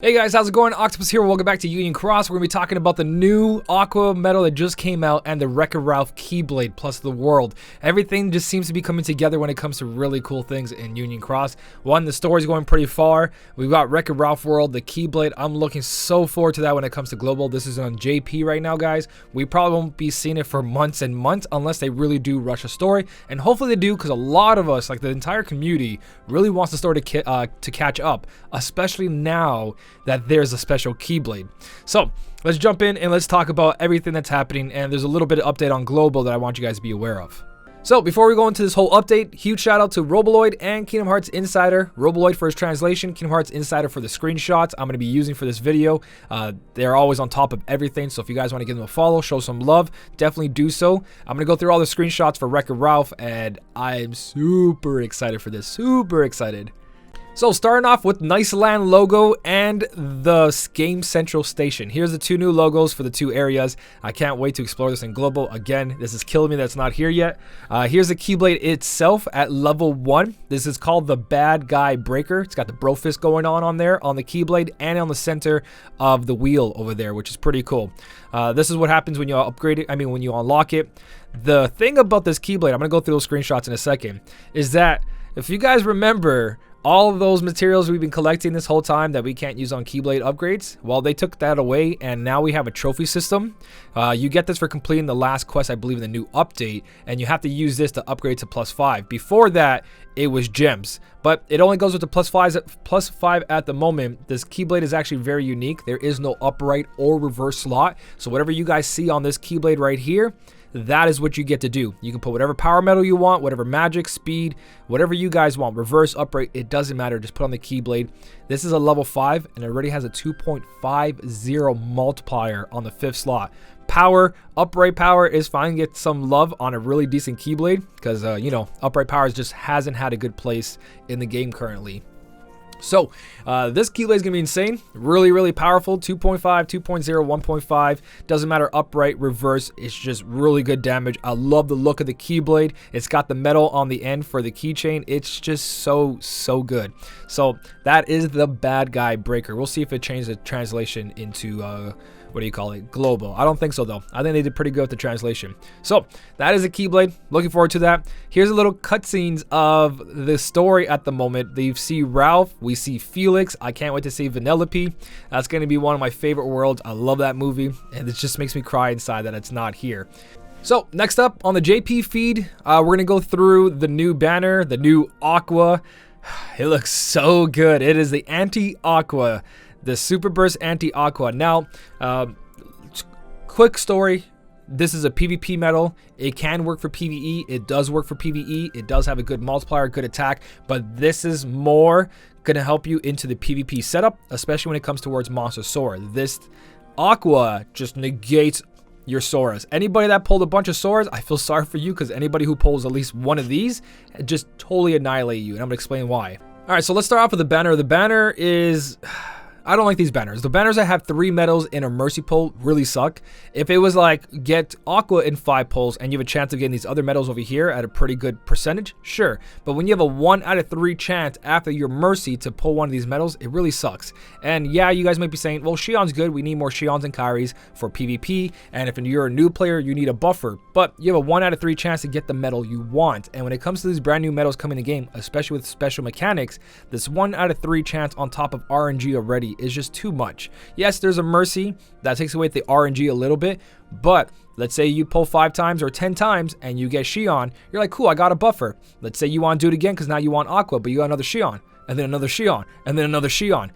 Hey guys, how's it going? Octopus here. Welcome back to Union Cross. We're going to be talking about the new Aqua medal that just came out and the Wreck-It Ralph Keyblade plus the world. Everything just seems to be coming together when it comes to really cool things in Union Cross. One, the story's going pretty far. We've got Wreck-It Ralph World, the Keyblade. I'm looking so forward to that when it comes to global. This is on JP right now, guys. We probably won't be seeing it for months and months unless they really do rush a story. And hopefully they do, because a lot of us, like the entire community, really wants the story to catch up, especially now that there's a special Keyblade. So let's jump in and let's talk about everything that's happening, and there's a little bit of update on global that I want you guys to be aware of. So before we go into this whole update, huge shout out to Roboloid and Kingdom Hearts Insider. Roboloid for his translation, Kingdom Hearts Insider for the screenshots I'm going to be using for this video. They're always on top of everything, so if you guys want to give them a follow, show some love, definitely do so. I'm going to go through all the screenshots for Wreck-It Ralph, and I'm super excited for this, super excited. So starting off with Nice Land logo and the Game Central Station. Here's the two new logos for the two areas. I can't wait to explore this in global. Again, this is killing me that's not here yet. Here's the Keyblade itself at level 1. This is called the Bad Guy Breaker. It's got the bro fist going on there on the Keyblade and on the center of the wheel over there, which is pretty cool. This is what happens when you upgrade it. I mean, when you unlock it. The thing about this Keyblade, I'm going to go through those screenshots in a second, is that if you guys remember, all of those materials we've been collecting this whole time that we can't use on Keyblade upgrades, well, they took that away, and now we have a trophy system. You get this for completing the last quest, I believe, in the new update, and you have to use this to upgrade to +5. Before that, it was gems, but it only goes with the +5 at the moment. This Keyblade is actually very unique. There is no upright or reverse slot, so whatever you guys see on this Keyblade right here, that is what you get to do. You can put whatever power metal you want, whatever magic, speed, whatever you guys want. Reverse, upright, it doesn't matter. Just put on the Keyblade. This is a level 5 and it already has a 2.50 multiplier on the 5th slot. Power, upright power is fine. Get some love on a really decent Keyblade because, you know, upright power just hasn't had a good place in the game currently. So this Keyblade is going to be insane, really powerful. 2.5, 2.0, 1.5, doesn't matter, upright, reverse, it's just really good damage. I love the look of the Keyblade. It's got the metal on the end for the keychain. It's just so good. So that is the Bad Guy Breaker. We'll see if it changes the translation into what do you call it, global. I don't think so though. I think they did pretty good with the translation. So that is a Keyblade. Looking forward to that. Here's a little cutscenes of the story at the moment. You see Ralph, we see Felix. I can't wait to see Vanellope. That's going to be one of my favorite worlds. I love that movie, and it just makes me cry inside that it's not here. So next up on the JP feed, we're going to go through the new banner, the new Aqua. It looks so good. It is the Anti-Aqua, the Super Burst Anti-Aqua. Now, quick story. This is a PvP medal. It can work for PvE. It does work for PvE. It does have a good multiplier, good attack, but this is more going to help you into the PvP setup, especially when it comes towards Monster Sora. This Aqua just negates your Soras. Anybody that pulled a bunch of Soras, I feel sorry for you, because anybody who pulls at least one of these just totally annihilate you, and I'm going to explain why. All right, so let's start off with the banner. The banner is... I don't like these banners. The banners that have 3 medals in a mercy pull really suck. If it was like get Aqua in 5 pulls and you have a chance of getting these other medals over here at a pretty good percentage, sure. But when you have a 1 out of 3 chance after your mercy to pull one of these medals, it really sucks. And yeah, you guys might be saying, well, Shion's good. We need more Shions and Kairis for PvP. And if you're a new player, you need a buffer. But you have a 1 out of 3 chance to get the medal you want. And when it comes to these brand new medals coming in the game, especially with special mechanics, this 1 out of 3 chance on top of RNG already is just too much. Yes, there's a mercy that takes away the RNG a little bit, but let's say you pull 5 times or 10 times and you get Shion, you're like, cool, I got a buffer. Let's say you want to do it again because now you want Aqua, but you got another Shion, and then another Shion, and then another Shion.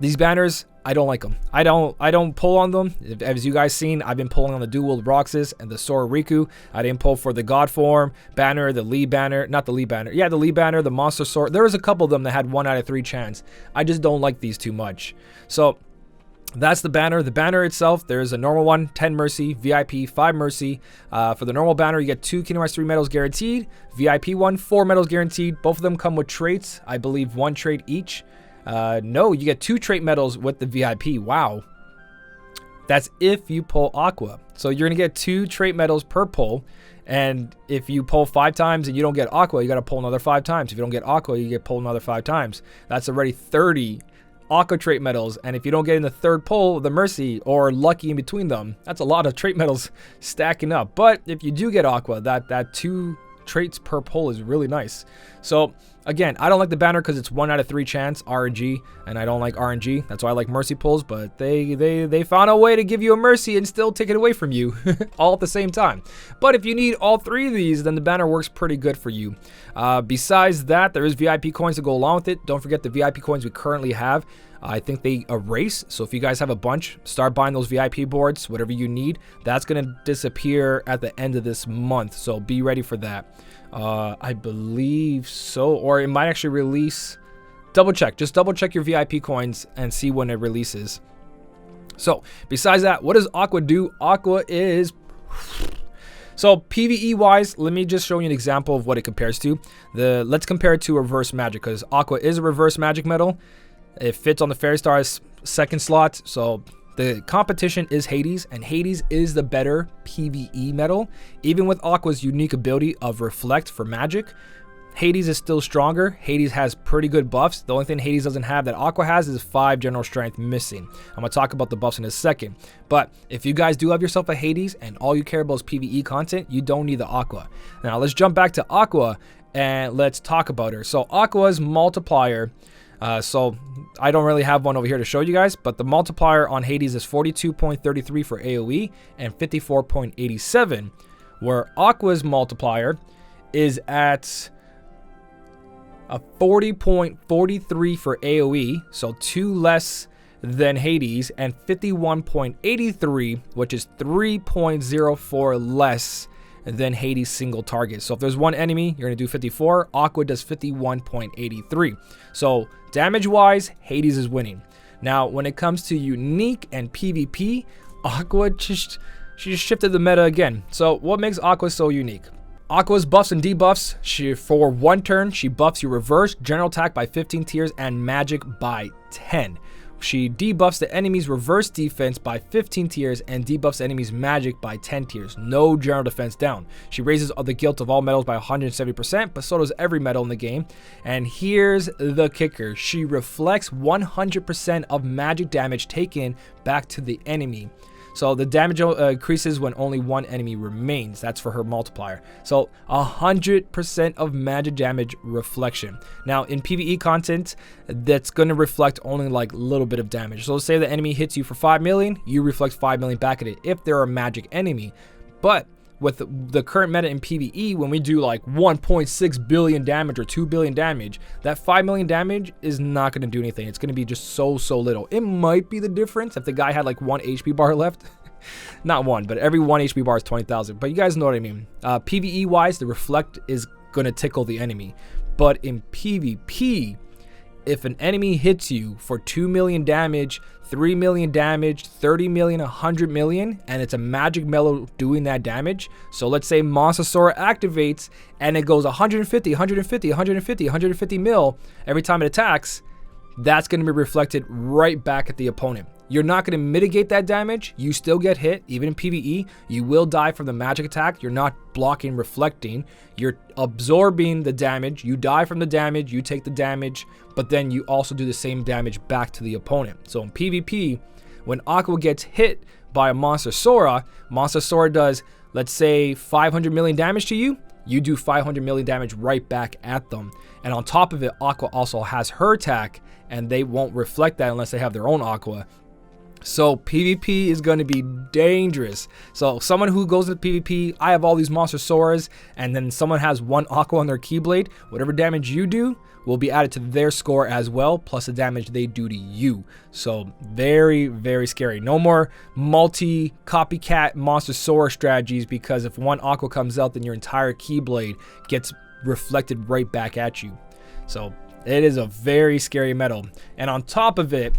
These banners, I don't like them. I don't pull on them. As you guys seen, I've been pulling on the Dual Wield Roxas and the Sora Riku. I didn't pull for the God Form banner, the Lee banner, not the Lee banner. Yeah, the Lee banner, the Monster Sora. There was a couple of them that had 1 out of 3 chance. I just don't like these too much. So that's the banner. The banner itself, there's a normal one, 10 mercy, VIP 5 mercy. For the normal banner, you get 2 Kingdom Hearts 3 medals guaranteed. VIP 1, 4 medals guaranteed. Both of them come with traits. I believe 1 trait each. No, you get 2 trait medals with the VIP. Wow. That's if you pull Aqua. So you're going to get 2 trait medals per pull. And if you pull 5 times and you don't get Aqua, you got to pull another 5 times. If you don't get Aqua, you get pulled another 5 times. That's already 30 Aqua trait medals, and if you don't get in the third pull, the Mercy, or lucky in between them, that's a lot of trait medals stacking up. But if you do get Aqua, that 2 traits per pull is really nice. So again, I don't like the banner because it's 1 out of 3 chance RNG, and I don't like RNG. That's why I like Mercy pulls, but they found a way to give you a Mercy and still take it away from you all at the same time. But if you need all 3 of these, then the banner works pretty good for you. Besides that, there is VIP coins to go along with it. Don't forget the VIP coins we currently have. I think they erase, so if you guys have a bunch, start buying those VIP boards, whatever you need. That's going to disappear at the end of this month, so be ready for that. I believe so, or it might actually release. Double check, just double check your VIP coins and see when it releases. So besides that, what does Aqua do? Aqua is... So PvE wise, let me just show you an example of what it compares to. Let's compare it to reverse magic, because Aqua is a reverse magic medal. It fits on the Fairy Star's 2nd slot, so the competition is Hades, and Hades is the better PvE medal. Even with Aqua's unique ability of Reflect for magic, Hades is still stronger. Hades has pretty good buffs. The only thing Hades doesn't have that Aqua has is 5 general strength missing. I'm going to talk about the buffs in a second. But if you guys do have yourself a Hades and all you care about is PvE content, you don't need the Aqua. Now let's jump back to Aqua and let's talk about her. So Aqua's multiplier... so I don't really have one over here to show you guys, but the multiplier on Hades is 42.33 for AoE and 54.87, where Aqua's multiplier is at a 40.43 for AoE, so 2 less than Hades, and 51.83, which is 3.04 less than Hades' single target. So if there's one enemy, you're going to do 54. Aqua does 51.83. So damage wise, Hades is winning. Now when it comes to unique and PvP, Aqua she just shifted the meta again. So what makes Aqua so unique? Aqua's buffs and debuffs, for 1 turn, she buffs your reverse, general attack by 15 tiers, and magic by 10. She debuffs the enemy's reverse defense by 15 tiers and debuffs the enemy's magic by 10 tiers. No general defense down. She raises the guilt of all medals by 170%, but so does every medal in the game. And here's the kicker. She reflects 100% of magic damage taken back to the enemy. So the damage increases when only 1 enemy remains. That's for her multiplier. So 100% of magic damage reflection. Now in PvE content, that's going to reflect only like a little bit of damage. So let's say the enemy hits you for 5 million, you reflect 5 million back at it if they're a magic enemy. But with the current meta in PvE, when we do like 1.6 billion damage or 2 billion damage, that 5 million damage is not going to do anything. It's going to be just so little. It might be the difference if the guy had like 1 HP bar left. Not 1, but every 1 HP bar is 20,000. But you guys know what I mean. PvE wise, the reflect is going to tickle the enemy. But in PvP, if an enemy hits you for 2 million damage, 3 million damage, 30 million, 100 million, and it's a magic medal doing that damage. So let's say Monster activates and it goes 150, 150, 150, 150 mil every time it attacks. That's going to be reflected right back at the opponent. You're not going to mitigate that damage. You still get hit. Even in PvE, you will die from the magic attack. You're not blocking, reflecting. You're absorbing the damage. You die from the damage. You take the damage, but then you also do the same damage back to the opponent. So in PvP, when Aqua gets hit by a Monster Sora does, let's say, 500 million damage to you. You do 500 million damage right back at them. And on top of it, Aqua also has her attack, and they won't reflect that unless they have their own Aqua. So PvP is going to be dangerous. So someone who goes into PvP, I have all these Monster Soras, and then someone has 1 Aqua on their Keyblade, whatever damage you do will be added to their score as well, plus the damage they do to you. So very scary. No more multi-copycat Monster Sora strategies, because if 1 Aqua comes out, then your entire Keyblade gets reflected right back at you. So it is a very scary medal. And on top of it,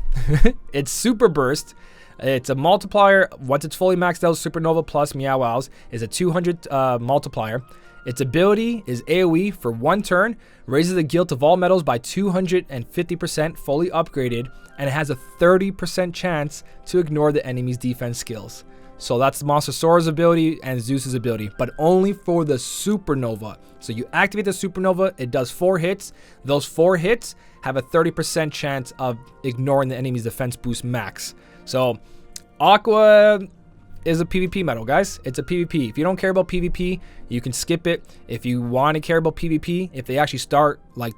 it's Super Burst. It's a multiplier. Once it's fully maxed out, Supernova plus Meow Wows is a 200 multiplier. Its ability is AoE for 1 turn, raises the guilt of all medals by 250%, fully upgraded, and it has a 30% chance to ignore the enemy's defense skills. So that's Monstersaur's ability and Zeus's ability, but only for the Supernova. So you activate the Supernova, it does 4 hits. Those 4 hits have a 30% chance of ignoring the enemy's defense boost max. So Aqua is a PvP medal, guys. It's a PvP. If you don't care about PvP, you can skip it. If you want to care about PvP, if they actually start like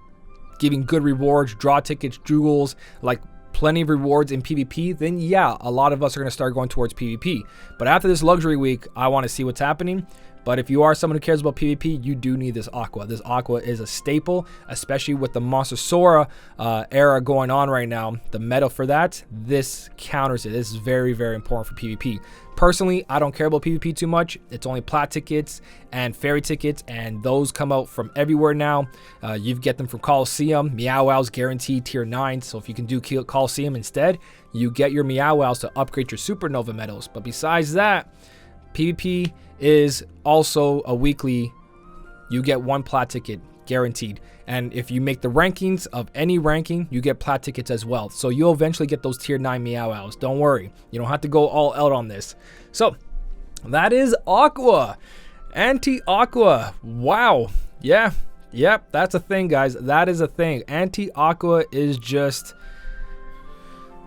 giving good rewards, draw tickets, jewels, like plenty of rewards in PvP, then yeah, a lot of us are going to start going towards PvP. But after this luxury week, I want to see what's happening. But if you are someone who cares about PvP, you do need this Aqua. This Aqua is a staple, especially with the Monstersaur era going on right now. The meta for that, this counters it. This is very, very important for PvP. Personally, I don't care about PvP too much. It's only plat tickets and fairy tickets, and those come out from everywhere now. You get them from Coliseum. Meow Wows guaranteed tier 9, so if you can do Coliseum instead, you get your Meow Wows to upgrade your Supernova medals. But besides that, PvP is also a weekly. You get 1 plat ticket guaranteed, and if you make the rankings of any ranking, you get plat tickets as well. So you'll eventually get those tier 9 Meow Wows. Don't worry, you don't have to go all out on this. So that is Aqua. Anti-Aqua. Wow. Yep, that's a thing, guys. That is a thing. Anti-Aqua is just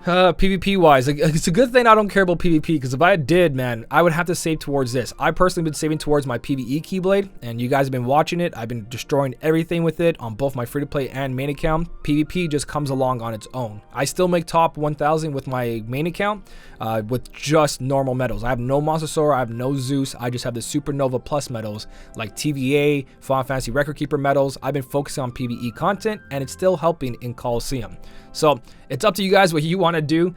PvP wise, it's a good thing I don't care about PvP, because if I did, man, I would have to save towards this. I personally been saving towards my PvE Keyblade, and you guys have been watching it. I've been destroying everything with it on both my free-to-play and main account. PvP just comes along on its own. I still make top 1000 with my main account with just normal medals. I have no Monstersaur, I have no Zeus. I just have the Supernova Plus medals like TVA, Final Fantasy Record Keeper medals. I've been focusing on PvE content, and it's still helping in Coliseum. So it's up to you guys what you want to do.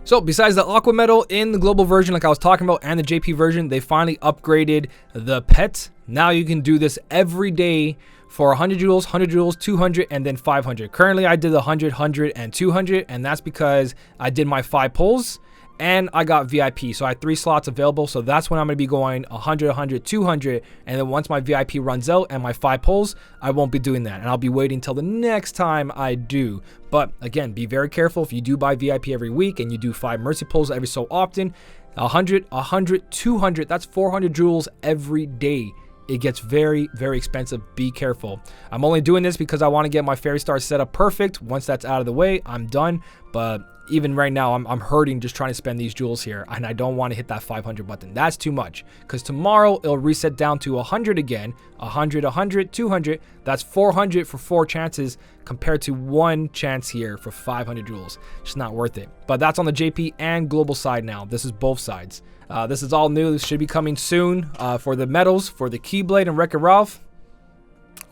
So besides the Aqua medal in the global version, like I was talking about, and the JP version, they finally upgraded the pet. Now you can do this every day for 100 jewels, 100 jewels, 200, and then 500. Currently, I did the 100, 100, and 200, and that's because I did my 5 pulls. And I got VIP, so I had 3 slots available. So that's when I'm going to be going 100, 100, 200. And then once my VIP runs out and my 5 pulls, I won't be doing that. And I'll be waiting till the next time I do. But again, be very careful. If you do buy VIP every week and you do 5 mercy pulls every so often, 100, 100, 200, that's 400 jewels every day. It gets very, very expensive. Be careful. I'm only doing this because I want to get my fairy star set up perfect. Once that's out of the way, I'm done. But even right now, I'm hurting just trying to spend these jewels here, and I don't want to hit that 500 button. That's too much, because tomorrow it'll reset down to 100 again. 100, 100, 200. That's 400 for 4 chances compared to 1 chance here for 500 jewels. It's not worth it. But that's on the JP and global side now. This is both sides. This is all new. This should be coming soon for the medals, for the Keyblade and Wreck-It Ralph.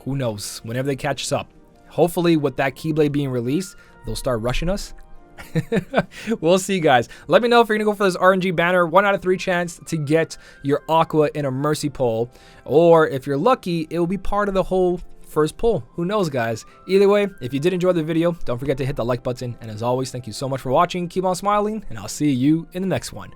Who knows? Whenever they catch us up. Hopefully with that Keyblade being released, they'll start rushing us. We'll see, guys. Let me know if you're gonna go for this RNG banner. 1 out of 3 chance to get your Aqua in a mercy pull, or if you're lucky, it will be part of the whole first pull. Who knows, guys? Either way, if you did enjoy the video, don't forget to hit the like button, and as always, thank you so much for watching. Keep on smiling, and I'll see you in the next one.